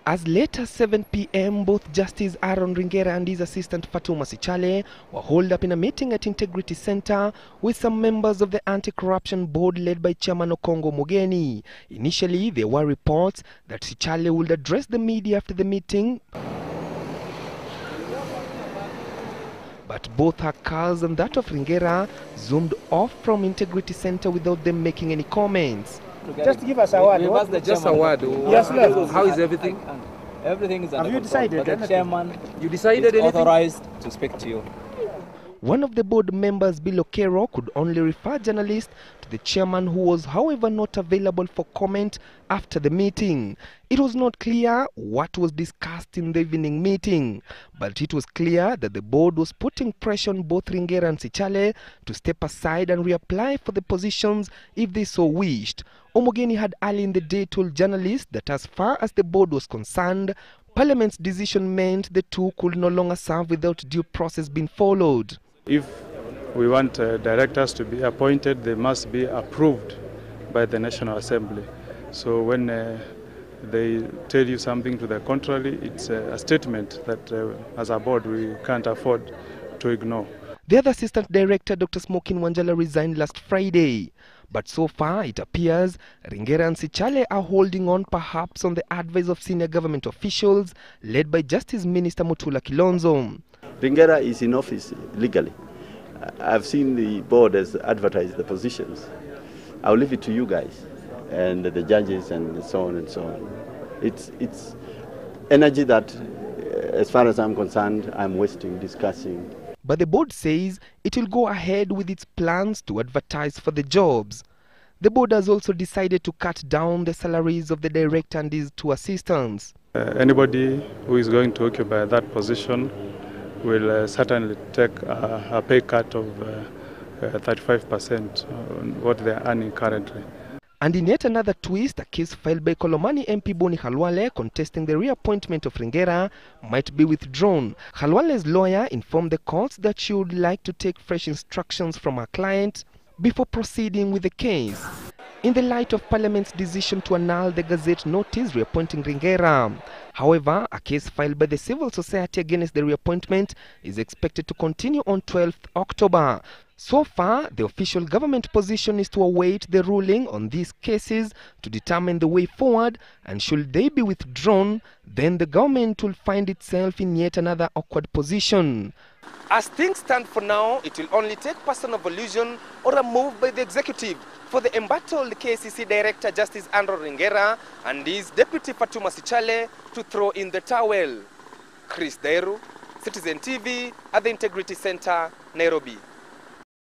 As late as 7 p.m., both Justice Aaron Ringera and his assistant Fatuma Sichale were holed up in a meeting at Integrity Center with some members of the Anti-Corruption Board led by Chairman Okongo Mogeni. Initially, there were reports that Sichale would address the media after the meeting, but both her cars and that of Ringera zoomed off from Integrity Center without them making any comments. Just give us a word. Just a word. Yes, sir. How is everything? Everything is under Have you control, decided but the chairman You decided is anything? authorized to speak to you. One of the board members, Bill Okero, could only refer journalists to the chairman, who was, however, not available for comment after the meeting. It was not clear what was discussed in the evening meeting, but it was clear that the board was putting pressure on both Ringera and Sichale to step aside and reapply for the positions if they so wished. Omogeni had early in the day told journalists that as far as the board was concerned, Parliament's decision meant the two could no longer serve without due process being followed. If we want directors to be appointed, they must be approved by the National Assembly. So when they tell you something to the contrary, it's a statement that as a board we can't afford to ignore. The other assistant director, Dr. Smokin Wanjala, resigned last Friday. But so far, it appears Ringera and Sichale are holding on, perhaps on the advice of senior government officials led by Justice Minister Mutula Kilonzo. Ringera is in office legally. I've seen the board has advertised the positions. I'll leave it to you guys and the judges and so on and so on. It's energy that, as far as I'm concerned, I'm wasting discussing. But the board says it will go ahead with its plans to advertise for the jobs. The board has also decided to cut down the salaries of the director and his two assistants. Anybody who is going to occupy that position will certainly take a pay cut of 35% on what they are earning currently. And in yet another twist, a case filed by Kolomani MP Boni Khalwale contesting the reappointment of Ringera might be withdrawn. Khalwale's lawyer informed the courts that she would like to take fresh instructions from her client before proceeding with the case, in the light of Parliament's decision to annul the Gazette notice reappointing Ringera. However, a case filed by the civil society against the reappointment is expected to continue on 12th October. So far, the official government position is to await the ruling on these cases to determine the way forward, and should they be withdrawn, then the government will find itself in yet another awkward position. As things stand for now, it will only take personal volition or a move by the executive for the embattled KACC Director Justice Aaron Ringera and his Deputy Fatuma Sichale to throw in the towel. Chris Dairu, Citizen TV at the Integrity Center, Nairobi.